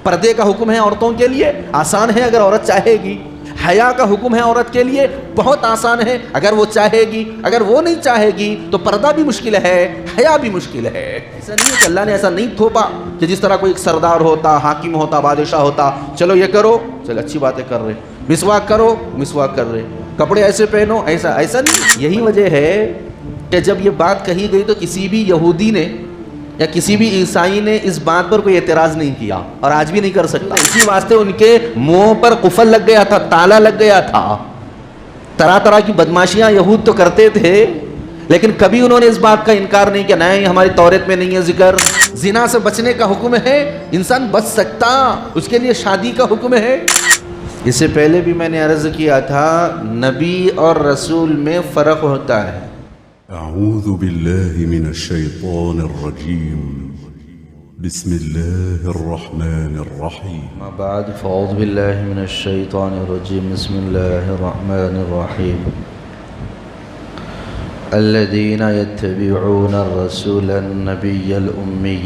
پردے کا حکم ہے عورتوں کے لیے، آسان ہے اگر عورت چاہے گی. حیا کا حکم ہے عورت کے لیے، بہت آسان ہے اگر وہ چاہے گی. اگر وہ نہیں چاہے گی تو پردہ بھی مشکل ہے، حیا بھی مشکل ہے. ایسا نہیں ہے کہ اللہ نے ایسا نہیں تھوپا کہ جس طرح کوئی ایک سردار ہوتا، حاکم ہوتا، بادشاہ ہوتا، چلو یہ کرو، چلو اچھی باتیں کر رہے، مسواک کرو، مسواک کر رہے، کپڑے ایسے پہنو، ایسا نہیں. یہی وجہ ہے کہ جب یہ بات کہی گئی تو کسی بھی یہودی نے یا کسی بھی عیسائی نے اس بات پر کوئی اعتراض نہیں کیا، اور آج بھی نہیں کر سکتا. اسی واسطے ان کے منہ پر قفل لگ گیا تھا، تالا لگ گیا تھا. طرح طرح کی بدماشیاں یہود تو کرتے تھے، لیکن کبھی انہوں نے اس بات کا انکار نہیں کیا نہیں ہماری توریت میں نہیں ہے ذکر. زنا سے بچنے کا حکم ہے، انسان بچ سکتا، اس کے لیے شادی کا حکم ہے. اس سے پہلے بھی میں نے عرض کیا تھا نبی اور رسول میں فرق ہوتا ہے. أعوذ بالله من الشيطان الرجيم بسم الله الرحمن الرحيم ما بعد فأعوذ بالله من الشيطان الرجيم بسم الله الرحمن الرحيم الذين يتبعون الرسول النبي الأمي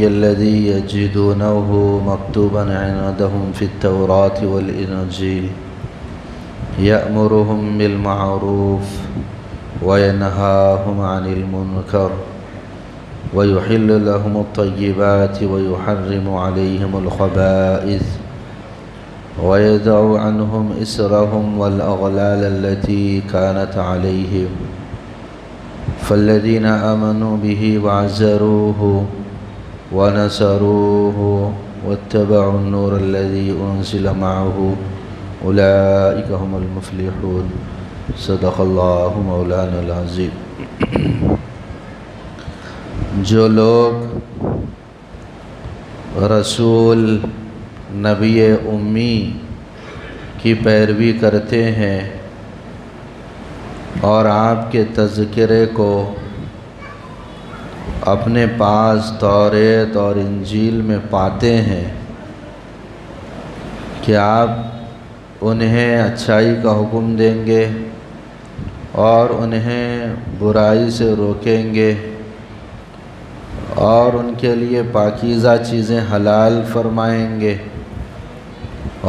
الذي يجدونه مكتوبا عندهم في التوراة والإنجيل يأمرهم بالمعروف وينهاهم عن المنكر ويحل لهم الطيبات ويحرم عليهم الخبائث ويدع عنهم إسرهم والأغلال التي كانت عليهم فالذين آمنوا به وعزروه ونصروه واتبعوا النور الذي أنزل معه اولئک هم المفلحون. صدق اللہ مولانا العظیم. جو لوگ رسول نبی امی کی پیروی کرتے ہیں اور آپ کے تذکرے کو اپنے پاس توریت اور انجیل میں پاتے ہیں کہ آپ انہیں اچھائی کا حکم دیں گے اور انہیں برائی سے روکیں گے اور ان کے لیے پاکیزہ چیزیں حلال فرمائیں گے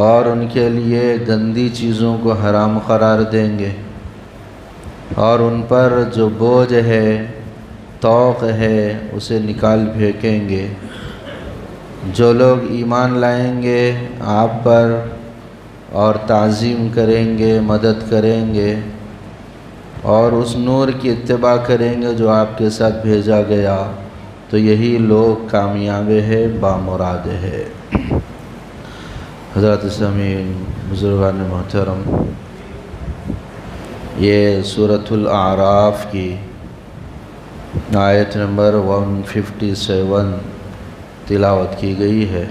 اور ان کے لیے گندی چیزوں کو حرام قرار دیں گے اور ان پر جو بوجھ ہے، طوق ہے، اسے نکال پھینکیں گے. جو لوگ ایمان لائیں گے آپ پر اور تعظیم کریں گے، مدد کریں گے اور اس نور کی اتباع کریں گے جو آپ کے ساتھ بھیجا گیا، تو یہی لوگ کامیاب ہے، بامراد ہے. حضرات سامعین، بزرگان محترم، یہ سورۃ الاعراف کی آیت نمبر 157 تلاوت کی گئی ہے.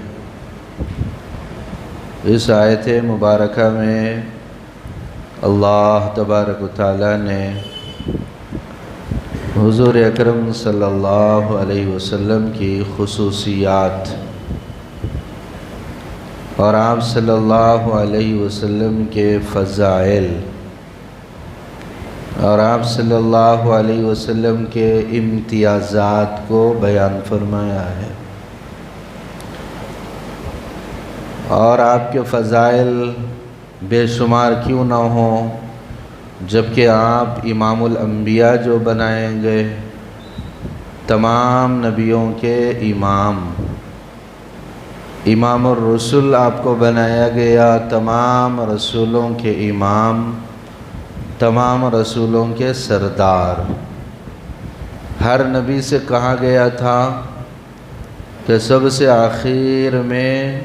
اس آیت مبارکہ میں اللہ تبارک و تعالیٰ نے حضور اکرم صلی اللہ علیہ وسلم کی خصوصیات اور آپ صلی اللہ علیہ وسلم کے فضائل اور آپ صلی اللہ علیہ وسلم کے امتیازات کو بیان فرمایا ہے. اور آپ کے فضائل بے شمار کیوں نہ ہوں، جبکہ آپ امام الانبیاء جو بنائے گئے، تمام نبیوں کے امام الرسل آپ کو بنایا گیا، تمام رسولوں کے امام، تمام رسولوں کے سردار. ہر نبی سے کہا گیا تھا کہ سب سے آخر میں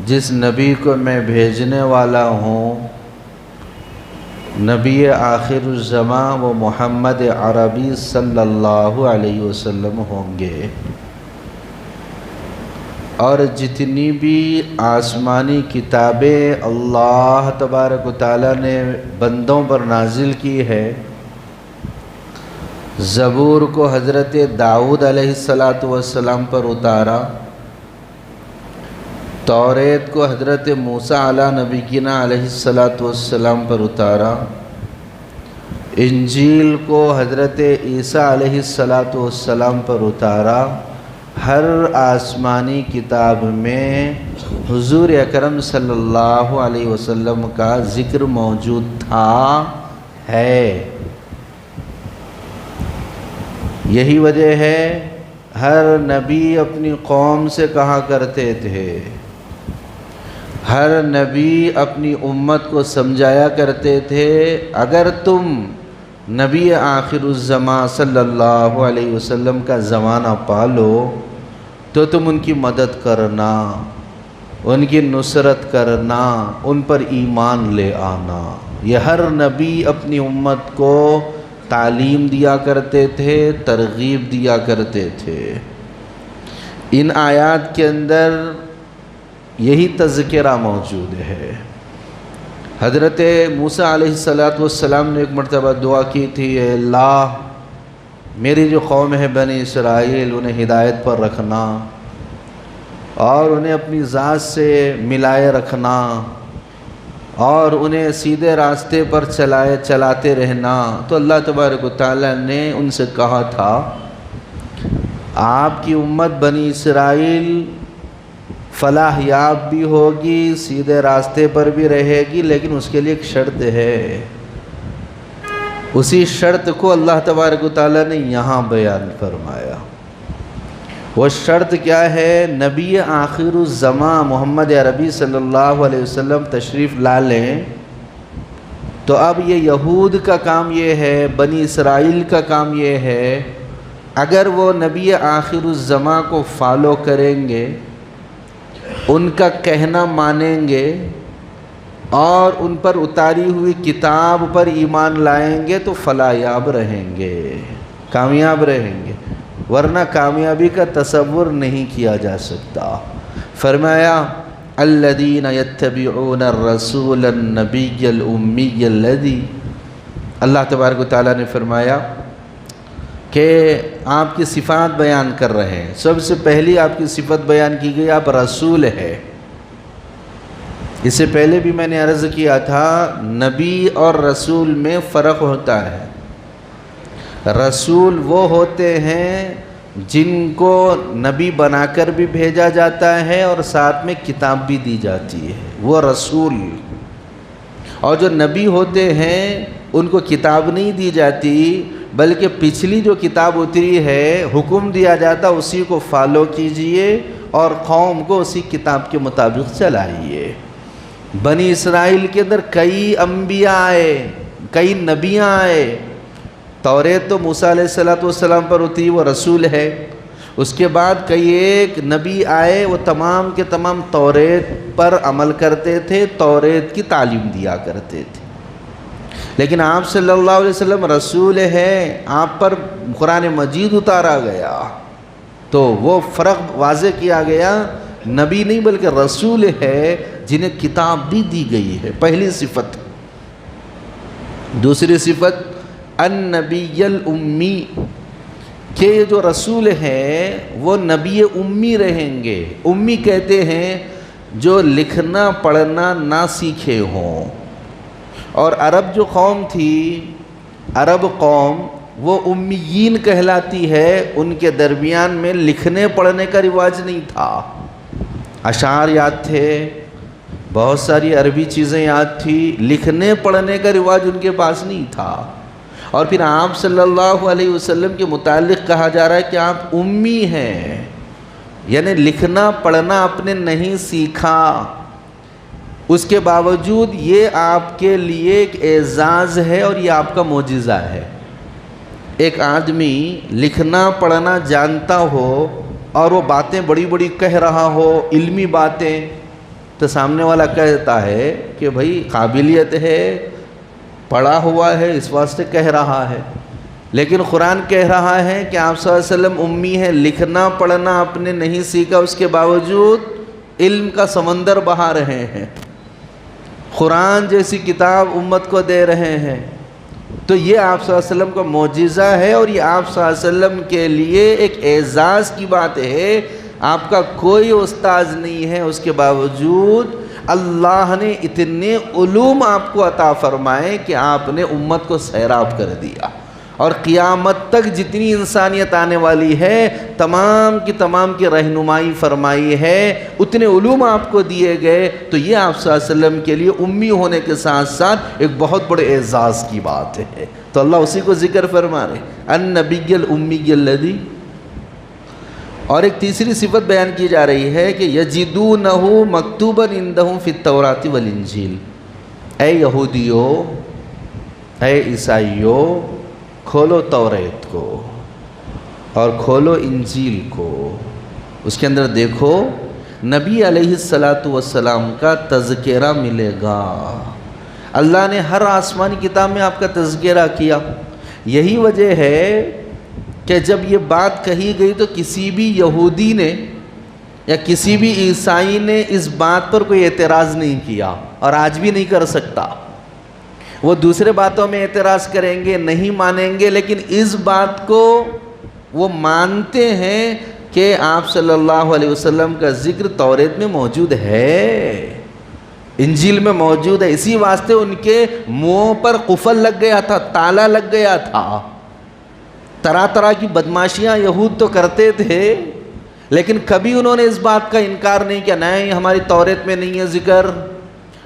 جس نبی کو میں بھیجنے والا ہوں، نبی آخر الزمان وہ محمد عربی صلی اللہ علیہ وسلم ہوں گے. اور جتنی بھی آسمانی کتابیں اللہ تبارک و تعالیٰ نے بندوں پر نازل کی ہے، زبور کو حضرت داؤد علیہ السلام پر اتارا، توریت کو حضرت موسیٰ علیہ نبینا علیہ السلام پر اتارا، انجیل کو حضرت عیسیٰ علیہ السلام پر اتارا، ہر آسمانی کتاب میں حضور اکرم صلی اللہ علیہ وسلم کا ذکر موجود تھا ہے۔ یہی وجہ ہے ہر نبی اپنی قوم سے کہا کرتے تھے، ہر نبی اپنی امت کو سمجھایا کرتے تھے، اگر تم نبی آخر الزمان صلی اللہ علیہ وسلم کا زمانہ پالو تو تم ان کی مدد کرنا، ان کی نصرت کرنا، ان پر ایمان لے آنا۔ یہ ہر نبی اپنی امت کو تعلیم دیا کرتے تھے، ترغیب دیا کرتے تھے۔ ان آیات کے اندر یہی تذکرہ موجود ہے۔ حضرت موسیٰ علیہ السلام نے ایک مرتبہ دعا کی تھی، اے اللہ میری جو قوم ہے بنی اسرائیل، انہیں ہدایت پر رکھنا اور انہیں اپنی ذات سے ملائے رکھنا اور انہیں سیدھے راستے پر چلاتے رہنا۔ تو اللہ تبارک و تعالیٰ نے ان سے کہا تھا، آپ کی امت بنی اسرائیل فلاح یاب بھی ہوگی، سیدھے راستے پر بھی رہے گی، لیکن اس کے لیے ایک شرط ہے۔ اسی شرط کو اللہ تبارک و تعالیٰ نے یہاں بیان فرمایا۔ وہ شرط کیا ہے؟ نبی آخر الزمان محمد عربی صلی اللہ علیہ وسلم تشریف لا لیں تو اب یہ یہود کا کام یہ ہے، بنی اسرائیل کا کام یہ ہے، اگر وہ نبی آخر الزمان کو فالو کریں گے، ان کا کہنا مانیں گے اور ان پر اتاری ہوئی کتاب پر ایمان لائیں گے تو فلاح یاب رہیں گے، کامیاب رہیں گے، ورنہ کامیابی کا تصور نہیں کیا جا سکتا۔ فرمایا الذین یتبعون الرسول النبی الامی الذی، اللہ تبارک و تعالیٰ نے فرمایا کہ آپ کی صفات بیان کر رہے ہیں۔ سب سے پہلی آپ کی صفت بیان کی گئی، آپ رسول ہے۔ اس سے پہلے بھی میں نے عرض کیا تھا، نبی اور رسول میں فرق ہوتا ہے۔ رسول وہ ہوتے ہیں جن کو نبی بنا کر بھی بھیجا جاتا ہے اور ساتھ میں کتاب بھی دی جاتی ہے، وہ رسول۔ اور جو نبی ہوتے ہیں ان کو کتاب نہیں دی جاتی، بلکہ پچھلی جو کتاب اتری ہے حکم دیا جاتا اسی کو فالو کیجئے اور قوم کو اسی کتاب کے مطابق چلائیے۔ بنی اسرائیل کے اندر کئی انبیاء آئے، کئی نبیاں آئے۔ توریت تو موسیٰ علیہ السلام پر اتری، وہ رسول ہے۔ اس کے بعد کئی ایک نبی آئے، وہ تمام کے تمام توریت پر عمل کرتے تھے، توریت کی تعلیم دیا کرتے تھے۔ لیکن آپ صلی اللہ علیہ وسلم رسول ہیں، آپ پر قرآن مجید اتارا گیا تو وہ فرق واضح کیا گیا، نبی نہیں بلکہ رسول ہے جنہیں کتاب بھی دی گئی ہے، پہلی صفت۔ دوسری صفت النبی الامی، کہ یہ جو رسول ہیں وہ نبی امی رہیں گے۔ امی کہتے ہیں جو لکھنا پڑھنا نہ سیکھے ہوں۔ اور عرب جو قوم تھی، عرب قوم وہ امیین کہلاتی ہے، ان کے درمیان میں لکھنے پڑھنے کا رواج نہیں تھا۔ اشعار یاد تھے، بہت ساری عربی چیزیں یاد تھی، لکھنے پڑھنے کا رواج ان کے پاس نہیں تھا۔ اور پھر آپ صلی اللہ علیہ وسلم کے متعلق کہا جا رہا ہے کہ آپ امی ہیں، یعنی لکھنا پڑھنا آپ نے نہیں سیکھا، اس کے باوجود یہ آپ کے لیے ایک اعزاز ہے اور یہ آپ کا معجزہ ہے۔ ایک آدمی لکھنا پڑھنا جانتا ہو اور وہ باتیں بڑی بڑی کہہ رہا ہو، علمی باتیں، تو سامنے والا کہتا ہے کہ بھائی قابلیت ہے، پڑھا ہوا ہے، اس واسطے کہہ رہا ہے۔ لیکن قرآن کہہ رہا ہے کہ آپ صلی اللہ علیہ وسلم امی ہیں، لکھنا پڑھنا آپ نے نہیں سیکھا، اس کے باوجود علم کا سمندر بہا رہے ہیں، قرآن جیسی کتاب امت کو دے رہے ہیں۔ تو یہ آپ صلی اللہ علیہ وسلم کا معجزہ ہے اور یہ آپ صلی اللہ علیہ وسلم کے لیے ایک اعزاز کی بات ہے۔ آپ کا کوئی استاذ نہیں ہے، اس کے باوجود اللہ نے اتنے علوم آپ کو عطا فرمائے کہ آپ نے امت کو سیراب کر دیا، اور قیامت تک جتنی انسانیت آنے والی ہے تمام کی رہنمائی فرمائی ہے، اتنے علوم آپ کو دیے گئے، تو یہ آپ صلی اللہ علیہ وسلم کے لیے امی ہونے کے ساتھ ساتھ ایک بہت بڑے اعزاز کی بات ہے۔ تو اللہ اسی کو ذکر فرما رہے النبی الامی الذی، اور ایک تیسری صفت بیان کی جا رہی ہے کہ یجدونہ مکتوبا عندہم فی التوراۃ والانجیل، اے یہودیو، اے عیسائیو، کھولو توریت کو اور کھولو انجیل کو، اس کے اندر دیکھو نبی علیہ السلام کا تذکرہ ملے گا۔ اللہ نے ہر آسمانی کتاب میں آپ کا تذکرہ کیا، یہی وجہ ہے کہ جب یہ بات کہی گئی تو کسی بھی یہودی نے یا کسی بھی عیسائی نے اس بات پر کوئی اعتراض نہیں کیا، اور آج بھی نہیں کر سکتا۔ وہ دوسرے باتوں میں اعتراض کریں گے، نہیں مانیں گے، لیکن اس بات کو وہ مانتے ہیں کہ آپ صلی اللہ علیہ وسلم کا ذکر توریت میں موجود ہے، انجیل میں موجود ہے۔ اسی واسطے ان کے منہوں پر قفل لگ گیا تھا، تالا لگ گیا تھا۔ طرح طرح کی بدماشیاں یہود تو کرتے تھے، لیکن کبھی انہوں نے اس بات کا انکار نہیں کیا، نہیں ہماری توریت میں نہیں ہے ذکر،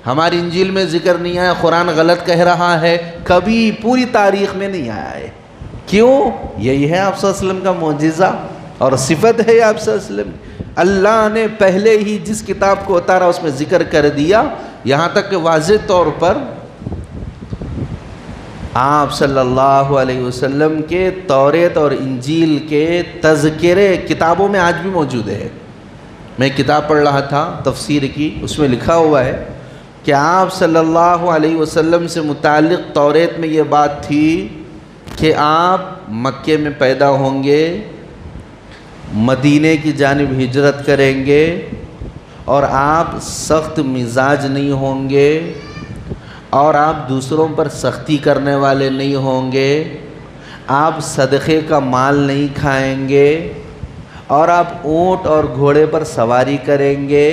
ہماری انجیل میں ذکر نہیں آیا، قرآن غلط کہہ رہا ہے، کبھی پوری تاریخ میں نہیں آیا ہے۔ کیوں؟ یہی ہے آپ صلی اللہ علیہ وسلم کا معجزہ اور صفت ہے آپ صلی اللہ علیہ وسلم۔ اللہ نے پہلے ہی جس کتاب کو اتارا اس میں ذکر کر دیا، یہاں تک کہ واضح طور پر آپ صلی اللہ علیہ وسلم کے توریت اور انجیل کے تذکرے کتابوں میں آج بھی موجود ہے۔ میں کتاب پڑھ رہا تھا تفسیر کی، اس میں لکھا ہوا ہے کہ آپ صلی اللہ علیہ وسلم سے متعلق توریت میں یہ بات تھی کہ آپ مکے میں پیدا ہوں گے، مدینے کی جانب ہجرت کریں گے، اور آپ سخت مزاج نہیں ہوں گے، اور آپ دوسروں پر سختی کرنے والے نہیں ہوں گے، آپ صدقے کا مال نہیں کھائیں گے، اور آپ اونٹ اور گھوڑے پر سواری کریں گے،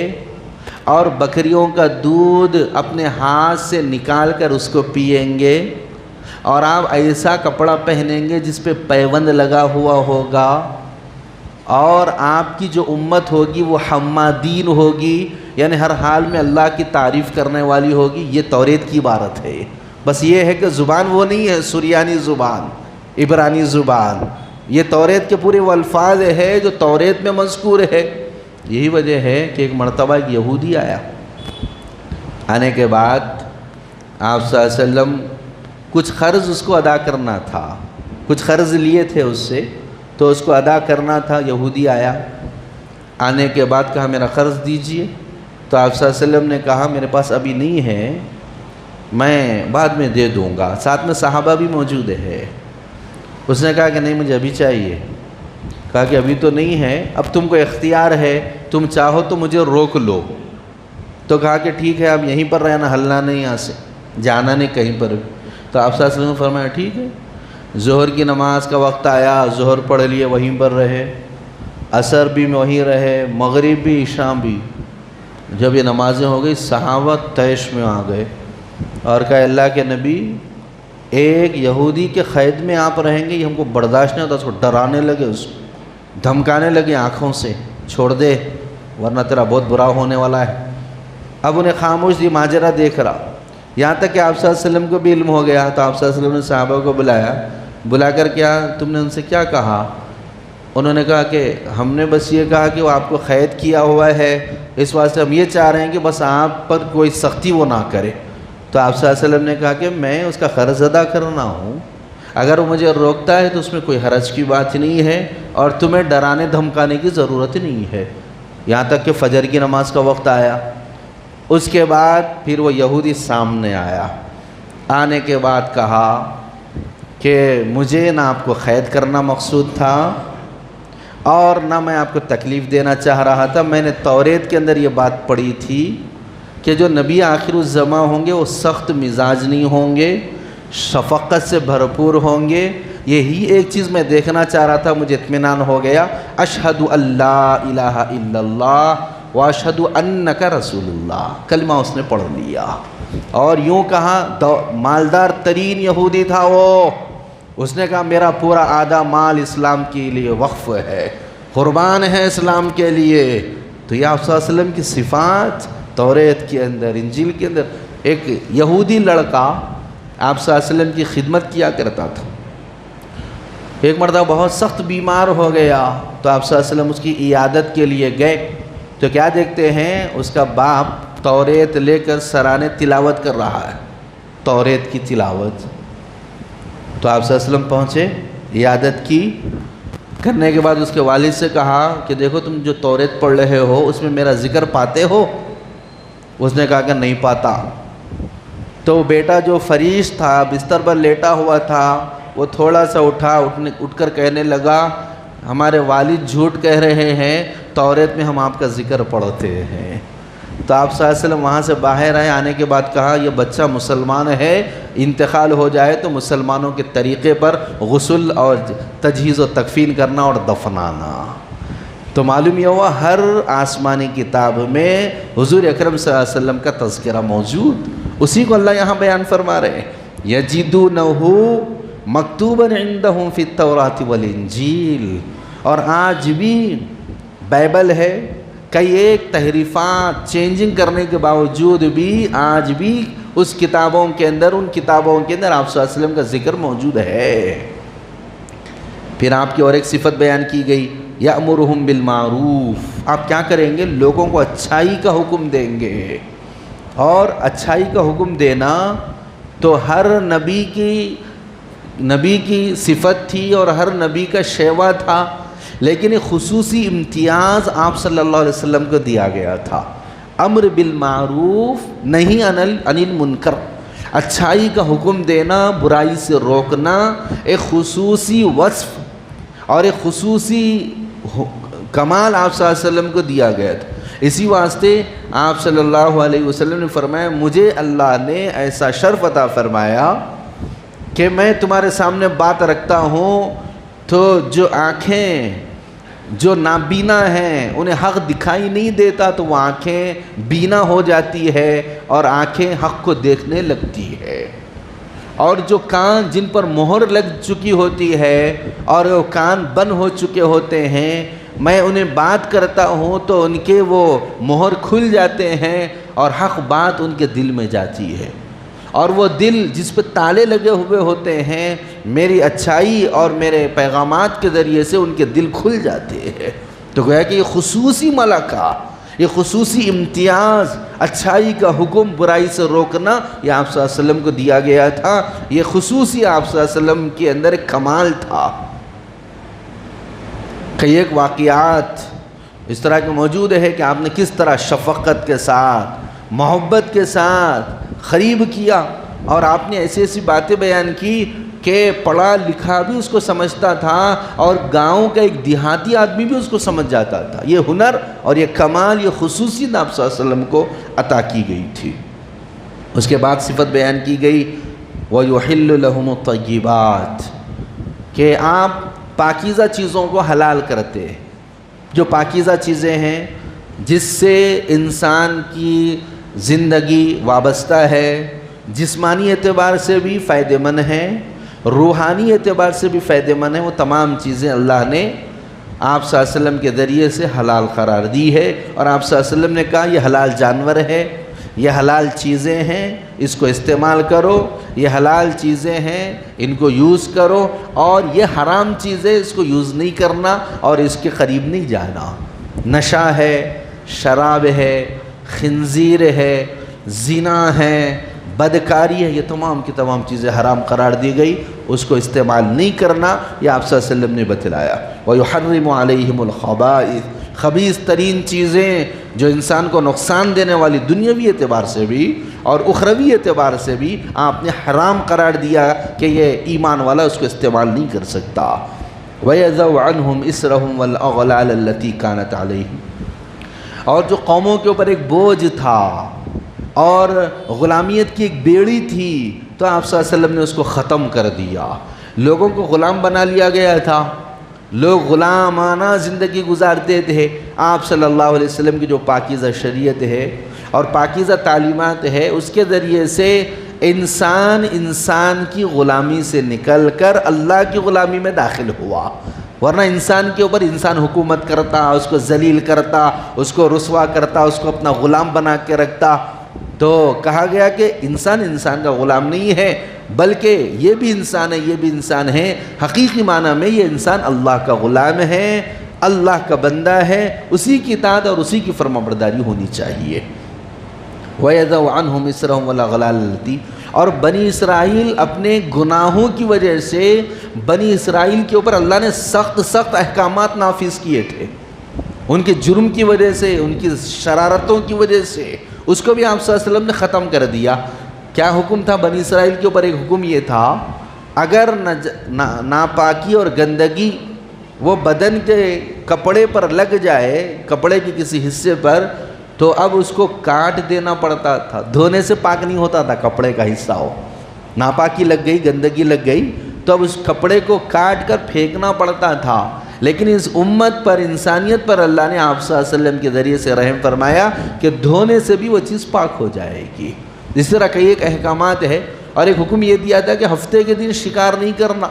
اور بکریوں کا دودھ اپنے ہاتھ سے نکال کر اس کو پئیں گے، اور آپ ایسا کپڑا پہنیں گے جس پہ پیوند لگا ہوا ہوگا، اور آپ کی جو امت ہوگی وہ حمادین ہوگی، یعنی ہر حال میں اللہ کی تعریف کرنے والی ہوگی۔ یہ توریت کی عبارت ہے۔ بس یہ ہے کہ زبان وہ نہیں ہے سریانی زبان، عبرانی زبان، یہ توریت کے پورے وہ الفاظ ہے جو توریت میں مذکور ہے۔ یہی وجہ ہے کہ ایک مرتبہ ایک یہودی آیا، آنے کے بعد آپ صلی اللہ علیہ وسلم کچھ قرض اس کو ادا کرنا تھا، کچھ قرض لیے تھے اس سے، تو اس کو ادا کرنا تھا۔ یہودی آیا، آنے کے بعد کہا میرا قرض دیجئے، تو آپ صلی اللہ علیہ وسلم نے کہا میرے پاس ابھی نہیں ہے، میں بعد میں دے دوں گا۔ ساتھ میں صحابہ بھی موجود ہے۔ اس نے کہا کہ نہیں مجھے ابھی چاہیے۔ کہا کہ ابھی تو نہیں ہے، اب تم کو اختیار ہے، تم چاہو تو مجھے روک لو۔ تو کہا کہ ٹھیک ہے، اب یہیں پر رہنا، ہلنا نہیں یہاں سے، جانا نہیں کہیں پر بھی۔ تو آپ صلی اللہ علیہ وسلم نے فرمایا ٹھیک ہے۔ ظہر کی نماز کا وقت آیا، ظہر پڑھ لیے، وہیں پر رہے، عصر بھی وہیں رہے، مغرب بھی، شام بھی۔ جب یہ نمازیں ہو گئی صحابہ طیش میں آ گئے اور کہا اللہ کے نبی، ایک یہودی کے قید میں آپ رہیں گے، یہ ہم کو برداشت نہیں ہوتا۔ اس کو ڈرانے لگے، اس کو دھمکانے لگے آنکھوں سے، چھوڑ دے ورنہ تیرا بہت برا ہونے والا ہے۔ اب انہیں خاموش دی، ماجرہ دیکھ رہا، یہاں تک کہ آپ صلی اللہ علیہ وسلم کو بھی علم ہو گیا۔ تو آپ صلی اللہ علیہ وسلم نے صحابہ کو بلایا، بلا کر کیا تم نے ان سے کیا کہا؟ انہوں نے کہا کہ ہم نے بس یہ کہا کہ وہ آپ کو قید کیا ہوا ہے، اس واسطے ہم یہ چاہ رہے ہیں کہ بس آپ پر کوئی سختی وہ نہ کرے۔ تو آپ صلی اللہ علیہ وسلم نے کہا کہ میں اس کا قرض ادا کرنا ہوں، اگر وہ مجھے روکتا ہے تو اس میں کوئی حرج کی بات نہیں ہے، اور تمہیں ڈرانے دھمکانے کی ضرورت نہیں ہے۔ یہاں تک کہ فجر کی نماز کا وقت آیا، اس کے بعد پھر وہ یہودی سامنے آیا، آنے کے بعد کہا کہ مجھے نہ آپ کو قید کرنا مقصود تھا اور نہ میں آپ کو تکلیف دینا چاہ رہا تھا، میں نے توریت کے اندر یہ بات پڑھی تھی کہ جو نبی آخر الزماں ہوں گے وہ سخت مزاج نہیں ہوں گے، شفقت سے بھرپور ہوں گے۔ یہی ایک چیز میں دیکھنا چاہ رہا تھا، مجھے اطمینان ہو گیا۔ اشہد ان لا الہ الا اللہ واشہد انک رسول اللہ، کلمہ اس نے پڑھ لیا، اور یوں کہا، مالدار ترین یہودی تھا وہ، اس نے کہا میرا پورا آدھا مال اسلام کے لیے وقف ہے، قربان ہے اسلام کے لیے۔ تو یہ آپ صلی اللہ علیہ وسلم کی صفات توریت کے اندر، انجیل کے اندر۔ ایک یہودی لڑکا آپ صلی اللہ علیہ وسلم کی خدمت کیا کرتا تھا، ایک مرتبہ بہت سخت بیمار ہو گیا تو آپ صلی اللہ علیہ وسلم اس کی عیادت کے لیے گئے، تو کیا دیکھتے ہیں، اس کا باپ توریت لے کر سرانے تلاوت کر رہا ہے، توریت کی تلاوت۔ تو آپ صلی اللہ علیہ وسلم پہنچے، عیادت کی، کرنے کے بعد اس کے والد سے کہا کہ دیکھو تم جو توریت پڑھ رہے ہو اس میں میرا ذکر پاتے ہو؟ اس نے کہا کہ نہیں پاتا۔ تو بیٹا جو فریش تھا، بستر پر لیٹا ہوا تھا، وہ تھوڑا سا اٹھ کر کہنے لگا ہمارے والد جھوٹ کہہ رہے ہیں، توریت میں ہم آپ کا ذکر پڑھتے ہیں۔ تو آپ صلی اللہ علیہ وسلم وہاں سے باہر آئے، آنے کے بعد کہا یہ بچہ مسلمان ہے، انتقال ہو جائے تو مسلمانوں کے طریقے پر غسل اور تجہیز و تکفین کرنا اور دفنانا۔ تو معلوم یہ ہوا ہر آسمانی کتاب میں حضور اکرم صلی اللہ علیہ وسلم کا تذکرہ موجود، اسی کو اللہ یہاں بیان فرما رہے ہیں، یجدونہ مکتوبا عندہم فی التوراۃ والانجیل۔ اور آج بھی بائبل ہے، کئی ایک تحریفات چینجنگ کرنے کے باوجود بھی آج بھی اس کتابوں کے اندر، ان کتابوں کے اندر آپ صلی اللہ علیہ وسلم کا ذکر موجود ہے۔ پھر آپ کی اور ایک صفت بیان کی گئی، یأمرہم بالمعروف، آپ کیا کریں گے، لوگوں کو اچھائی کا حکم دیں گے۔ اور اچھائی کا حکم دینا تو ہر نبی کی صفت تھی اور ہر نبی کا شیوا تھا، لیکن ایک خصوصی امتیاز آپ صلی اللہ علیہ وسلم کو دیا گیا تھا، امر بالمعروف نہی عن المنکر، اچھائی کا حکم دینا، برائی سے روکنا، ایک خصوصی وصف اور ایک خصوصی کمال آپ صلی اللہ علیہ وسلم کو دیا گیا تھا۔ اسی واسطے آپ صلی اللہ علیہ وسلم نے فرمایا مجھے اللہ نے ایسا شرف عطا فرمایا کہ میں تمہارے سامنے بات رکھتا ہوں تو جو آنکھیں جو نابینا ہیں انہیں حق دکھائی نہیں دیتا، تو وہ آنکھیں بینا ہو جاتی ہے اور آنکھیں حق کو دیکھنے لگتی ہے، اور جو کان جن پر مہر لگ چکی ہوتی ہے اور وہ کان بند ہو چکے ہوتے ہیں، میں انہیں بات کرتا ہوں تو ان کے وہ مہر کھل جاتے ہیں اور حق بات ان کے دل میں جاتی ہے، اور وہ دل جس پہ تالے لگے ہوئے ہوتے ہیں میری اچھائی اور میرے پیغامات کے ذریعے سے ان کے دل کھل جاتے ہیں۔ تو گویا کہ یہ خصوصی ملکہ، یہ خصوصی امتیاز، اچھائی کا حکم، برائی سے روکنا، یہ آپ صلی اللہ علیہ وسلم کو دیا گیا تھا، یہ خصوصی آپ صلی اللہ علیہ وسلم کے اندر ایک کمال تھا۔ کئی ایک واقعات اس طرح کے موجود ہے کہ آپ نے کس طرح شفقت کے ساتھ، محبت کے ساتھ قریب کیا، اور آپ نے ایسی ایسی باتیں بیان کی کہ پڑھا لکھا بھی اس کو سمجھتا تھا اور گاؤں کا ایک دیہاتی آدمی بھی اس کو سمجھ جاتا تھا۔ یہ ہنر اور یہ کمال، یہ خصوصیت آپ صلی اللہ علیہ وسلم کو عطا کی گئی تھی۔ اس کے بعد صفت بیان کی گئی وَيُحِلُّ لَهُمُ الطَّيِّبَاتِ، کہ آپ پاکیزہ چیزوں کو حلال کرتے ہیں، جو پاکیزہ چیزیں ہیں جس سے انسان کی زندگی وابستہ ہے، جسمانی اعتبار سے بھی فائدہ مند ہے، روحانی اعتبار سے بھی فائدہ مند ہے، وہ تمام چیزیں اللہ نے آپ صلی اللہ علیہ وسلم کے ذریعے سے حلال قرار دی ہے، اور آپ صلی اللہ علیہ وسلم نے کہا یہ حلال جانور ہے، یہ حلال چیزیں ہیں، اس کو استعمال کرو، یہ حلال چیزیں ہیں ان کو یوز کرو، اور یہ حرام چیزیں اس کو یوز نہیں کرنا اور اس کے قریب نہیں جانا۔ نشہ ہے، شراب ہے، خنزیر ہے، زنا ہے، بدکاری ہے، یہ تمام کی تمام چیزیں حرام قرار دی گئی، اس کو استعمال نہیں کرنا، یہ آپ صلی اللہ علیہ وسلم نے بتلایا۔ وَيُحَرِّمُ عَلَيْهِمُ الْخَبَائِثَ، خبیث ترین چیزیں جو انسان کو نقصان دینے والی دنیاوی اعتبار سے بھی اور اخروی اعتبار سے بھی آپ نے حرام قرار دیا کہ یہ ایمان والا اس کو استعمال نہیں کر سکتا۔ وَيَضَعُ عَنْهُمْ إِصْرَهُمْ وَالْأَغْلَالَ الَّتِي كَانَتْ عَلَيْهِمْ، اور جو قوموں کے اوپر ایک بوجھ تھا اور غلامیت کی ایک بیڑی تھی تو آپ صلی اللہ علیہ وسلم نے اس کو ختم کر دیا۔ لوگوں کو غلام بنا لیا گیا تھا، لوگ غلامانہ زندگی گزارتے تھے. آپ صلی اللہ علیہ وسلم کی جو پاکیزہ شریعت ہے اور پاکیزہ تعلیمات ہے اس کے ذریعے سے انسان کی غلامی سے نکل کر اللہ کی غلامی میں داخل ہوا. ورنہ انسان کے اوپر انسان حکومت کرتا، اس کو ذلیل کرتا، اس کو رسوا کرتا، اس کو اپنا غلام بنا کے رکھتا. تو کہا گیا کہ انسان کا غلام نہیں ہے، بلکہ یہ بھی انسان ہے، یہ بھی انسان ہے. حقیقی معنی میں یہ انسان اللہ کا غلام ہے، اللہ کا بندہ ہے، اسی کی اطاعت اور اسی کی فرمانبرداری ہونی چاہیے. وَيَضَعُ عَنْهُمْ إِصْرَهُمْ وَالْأَغْلَالَ الَّتِي، اور بنی اسرائیل اپنے گناہوں کی وجہ سے بنی اسرائیل کے اوپر اللہ نے سخت احکامات نافذ کیے تھے. ان کے جرم کی وجہ سے، ان کی شرارتوں کی وجہ سے اس کو بھی آپ صلی اللہ علیہ وسلم نے ختم کر دیا. کیا حکم تھا بنی اسرائیل کے اوپر؟ ایک حکم یہ تھا اگر ناپاکی اور گندگی وہ بدن کے کپڑے پر لگ جائے، کپڑے کے کسی حصے پر، تو اب اس کو کاٹ دینا پڑتا تھا. دھونے سے پاک نہیں ہوتا تھا کپڑے کا حصہ ہو. ناپاکی لگ گئی، گندگی لگ گئی تو اب اس کپڑے کو کاٹ کر پھینکنا پڑتا تھا. لیکن اس امت پر، انسانیت پر اللہ نے آپ صلی اللہ علیہ وسلم کے ذریعے سے رحم فرمایا کہ دھونے سے بھی وہ چیز پاک ہو جائے گی. اس طرح کئی ایک احکامات ہے. اور ایک حکم یہ دیا تھا کہ ہفتے کے دن شکار نہیں کرنا.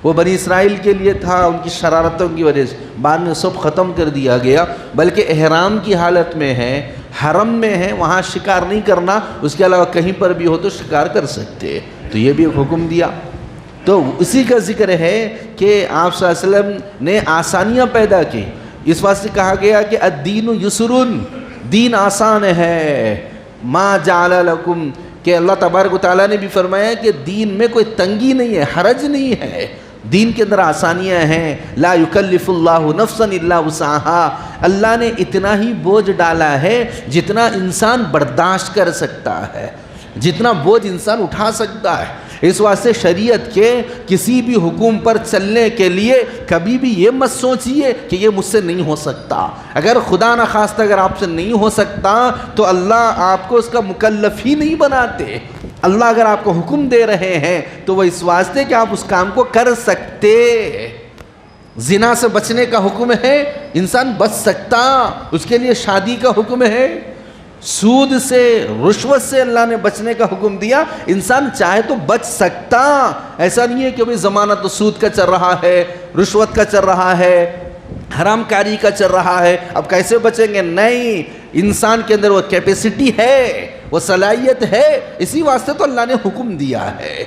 وہ بنی اسرائیل کے لیے تھا، ان کی شرارتوں کی وجہ سے بعد میں سب ختم کر دیا گیا. بلکہ احرام کی حالت میں ہے، حرم میں ہے، وہاں شکار نہیں کرنا، اس کے علاوہ کہیں پر بھی ہو تو شکار کر سکتے. تو یہ بھی ایک حکم دیا. تو اسی کا ذکر ہے کہ آپ صلی اللہ علیہ وسلم نے آسانیاں پیدا کی. اس واسطے کہا گیا کہ الدین یسرن، دین آسان ہے. ما جعل لکم، کہ اللہ تبارک و تعالیٰ نے بھی فرمایا کہ دین میں کوئی تنگی نہیں ہے، حرج نہیں ہے، دین کے اندر آسانیاں ہیں. لا یکلف اللہ نفسا الا وسعها، اللہ نے اتنا ہی بوجھ ڈالا ہے جتنا انسان برداشت کر سکتا ہے، جتنا بوجھ انسان اٹھا سکتا ہے. اس واسطے شریعت کے کسی بھی حکم پر چلنے کے لیے کبھی بھی یہ مت سوچیے کہ یہ مجھ سے نہیں ہو سکتا. اگر خدا نخواستہ اگر آپ سے نہیں ہو سکتا تو اللہ آپ کو اس کا مکلف ہی نہیں بناتے. اللہ اگر آپ کو حکم دے رہے ہیں تو وہ اس واسطے کہ آپ اس کام کو کر سکتے. زنا سے بچنے کا حکم ہے، انسان بچ سکتا، اس کے لیے شادی کا حکم ہے. سود سے، رشوت سے اللہ نے بچنے کا حکم دیا، انسان چاہے تو بچ سکتا. ایسا نہیں ہے کہ بھئی زمانہ تو سود کا چل رہا ہے، رشوت کا چل رہا ہے، حرام کاری کا چل رہا ہے، اب کیسے بچیں گے؟ نہیں، انسان کے اندر وہ کیپیسٹی ہے، وہ صلاحیت ہے، اسی واسطے تو اللہ نے حکم دیا ہے.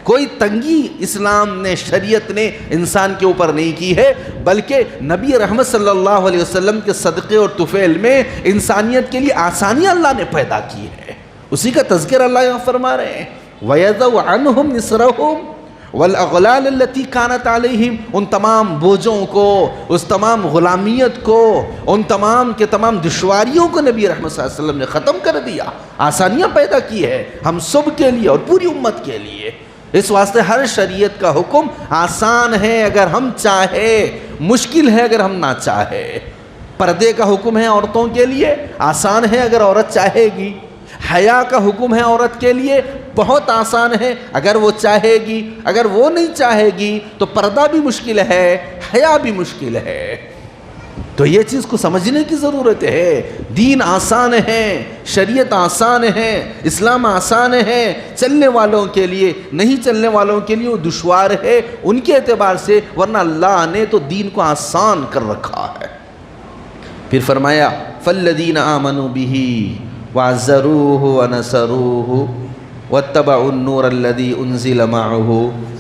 کوئی تنگی اسلام نے، شریعت نے انسان کے اوپر نہیں کی ہے، بلکہ نبی رحمت صلی اللہ علیہ وسلم کے صدقے اور طفیل میں انسانیت کے لیے آسانیاں اللہ نے پیدا کی ہے. اسی کا تذکر اللہ یہاں فرما رہے ہیں. وَيَضَعُ عَنْهُمْ نِصْرَهُمْ وَالْأَغْلَالَ الَّتِي كَانَتْ عَلَيْهِمْ، ان تمام بوجھوں کو، اس تمام غلامیت کو، ان تمام کے تمام دشواریوں کو نبی رحمت صلی اللہ علیہ وسلم نے ختم کر دیا. آسانیاں پیدا کی ہے ہم سب کے لیے اور پوری امت کے لیے. اس واسطے ہر شریعت کا حکم آسان ہے اگر ہم چاہے، مشکل ہے اگر ہم نہ چاہے. پردے کا حکم ہے عورتوں کے لیے، آسان ہے اگر عورت چاہے گی. حیا کا حکم ہے عورت کے لیے، بہت آسان ہے اگر وہ چاہے گی. اگر وہ نہیں چاہے گی تو پردہ بھی مشکل ہے، حیا بھی مشکل ہے. تو یہ چیز کو سمجھنے کی ضرورت ہے. دین آسان ہے، شریعت آسان ہے، اسلام آسان ہے چلنے والوں کے لیے، نہیں چلنے والوں کے لیے وہ دشوار ہے ان کے اعتبار سے، ورنہ اللہ نے تو دین کو آسان کر رکھا ہے. پھر فرمایا فالذین آمنوا بہ وعزروہ ونصروہ واتبعوا النور الذی انزل معہ.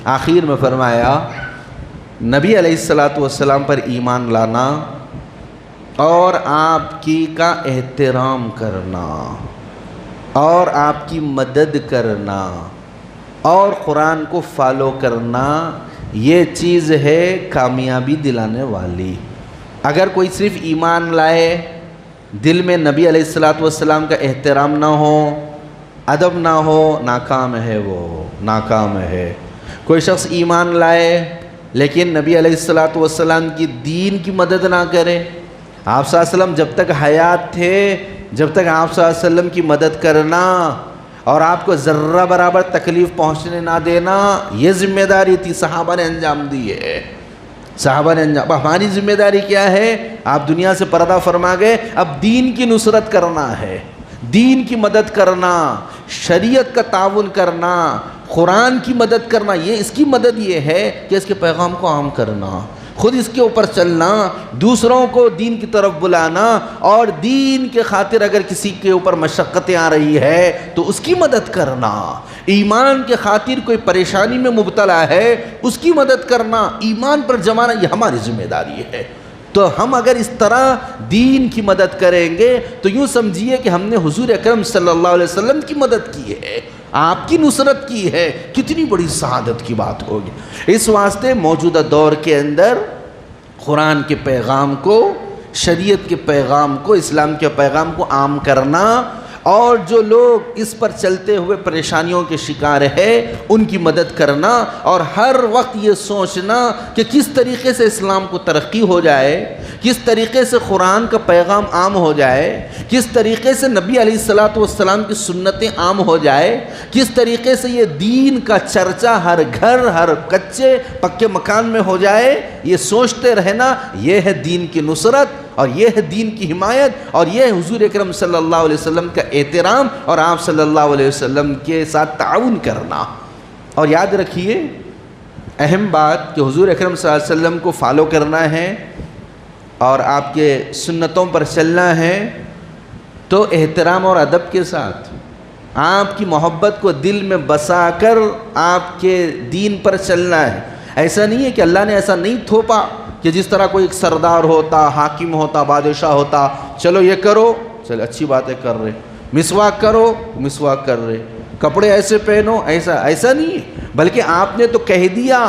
آخر میں فرمایا نبی علیہ السلام پر ایمان لانا اور آپ کی کا احترام کرنا اور آپ کی مدد کرنا اور قرآن کو فالو کرنا، یہ چیز ہے کامیابی دلانے والی. اگر کوئی صرف ایمان لائے، دل میں نبی علیہ السلام کا احترام نہ ہو، ادب نہ ہو، ناکام ہے، وہ ناکام ہے. کوئی شخص ایمان لائے لیکن نبی علیہ السلام کی دین کی مدد نہ کرے، آپ صلی اللہ علیہ وسلم جب تک حیات تھے، جب تک آپ صلی اللہ علیہ وسلم کی مدد کرنا اور آپ کو ذرہ برابر تکلیف پہنچنے نہ دینا، یہ ذمہ داری تھی، صحابہ نے انجام دی ہے. صحابہ نے اب ہماری ذمہ داری کیا ہے؟ آپ دنیا سے پردہ فرما گئے، اب دین کی نصرت کرنا ہے، دین کی مدد کرنا، شریعت کا تعاون کرنا، قرآن کی مدد کرنا۔ یہ اس کی مدد یہ ہے کہ اس کے پیغام کو عام کرنا، خود اس کے اوپر چلنا، دوسروں کو دین کی طرف بلانا، اور دین کے خاطر اگر کسی کے اوپر مشقتیں آ رہی ہے تو اس کی مدد کرنا، ایمان کے خاطر کوئی پریشانی میں مبتلا ہے اس کی مدد کرنا، ایمان پر جمانا، یہ ہماری ذمہ داری ہے۔ تو ہم اگر اس طرح دین کی مدد کریں گے تو یوں سمجھیے کہ ہم نے حضور اکرم صلی اللہ علیہ وسلم کی مدد کی ہے، آپ کی نصرت کی ہے، کتنی بڑی سعادت کی بات ہوگی۔ اس واسطے موجودہ دور کے اندر قرآن کے پیغام کو، شریعت کے پیغام کو، اسلام کے پیغام کو عام کرنا، اور جو لوگ اس پر چلتے ہوئے پریشانیوں کے شکار ہے ان کی مدد کرنا، اور ہر وقت یہ سوچنا کہ کس طریقے سے اسلام کو ترقی ہو جائے، کس طریقے سے قرآن کا پیغام عام ہو جائے، کس طریقے سے نبی علیہ السلام کی سنتیں عام ہو جائے، کس طریقے سے یہ دین کا چرچا ہر گھر، ہر کچے پکے مکان میں ہو جائے، یہ سوچتے رہنا، یہ ہے دین کی نصرت، اور یہ ہے دین کی حمایت، اور یہ ہے حضور اکرم صلی اللہ علیہ وسلم کا احترام اور آپ صلی اللہ علیہ وسلم کے ساتھ تعاون کرنا۔ اور یاد رکھیے اہم بات کہ حضور اکرم صلی اللہ علیہ وسلم کو فالو کرنا ہے اور آپ کے سنتوں پر چلنا ہے تو احترام اور ادب کے ساتھ، آپ کی محبت کو دل میں بسا کر آپ کے دین پر چلنا ہے۔ ایسا نہیں ہے کہ اللہ نے ایسا نہیں تھوپا کہ جس طرح کوئی ایک سردار ہوتا، حاکم ہوتا، بادشاہ ہوتا، چلو یہ کرو، چلو اچھی باتیں کر رہے، مسواک کرو، مسواک کر رہے، کپڑے ایسے پہنو، ایسا نہیں ہے، بلکہ آپ نے تو کہہ دیا۔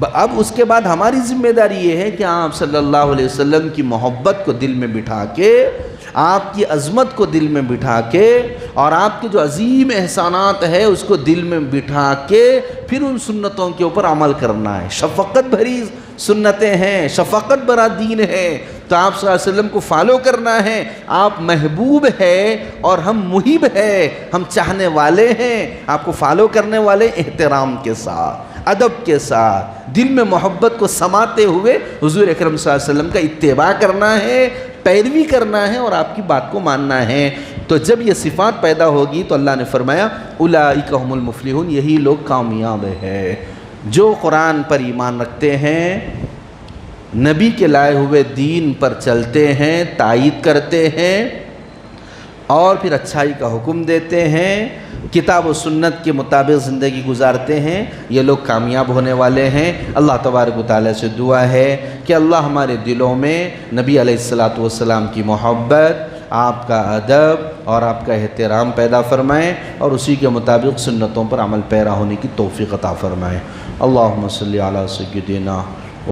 اب اس کے بعد ہماری ذمہ داری یہ ہے کہ آپ صلی اللہ علیہ وسلم کی محبت کو دل میں بٹھا کے، آپ کی عظمت کو دل میں بٹھا کے، اور آپ کے جو عظیم احسانات ہے اس کو دل میں بٹھا کے پھر ان سنتوں کے اوپر عمل کرنا ہے۔ شفقت بھری سنتیں ہیں، شفقت بھرا دین ہے، تو آپ صلی اللہ علیہ وسلم کو فالو کرنا ہے۔ آپ محبوب ہے اور ہم محب ہے، ہم چاہنے والے ہیں، آپ کو فالو کرنے والے، احترام کے ساتھ، ادب کے ساتھ، دل میں محبت کو سماتے ہوئے حضور اکرم صلی اللہ علیہ وسلم کا اتباع کرنا ہے، پیروی کرنا ہے، اور آپ کی بات کو ماننا ہے۔ تو جب یہ صفات پیدا ہوگی تو اللہ نے فرمایا اولئک هم المفلحون، یہی لوگ کامیاب ہیں جو قرآن پر ایمان رکھتے ہیں، نبی کے لائے ہوئے دین پر چلتے ہیں، تائید کرتے ہیں، اور پھر اچھائی کا حکم دیتے ہیں، کتاب و سنت کے مطابق زندگی گزارتے ہیں، یہ لوگ کامیاب ہونے والے ہیں۔ اللہ تبارک و تعالیٰ سے دعا ہے کہ اللہ ہمارے دلوں میں نبی علیہ السلام کی محبت، آپ کا ادب اور آپ کا احترام پیدا فرمائیں، اور اسی کے مطابق سنتوں پر عمل پیرا ہونے کی توفیق عطا فرمائیں۔ اللہم صلی علی سیدنا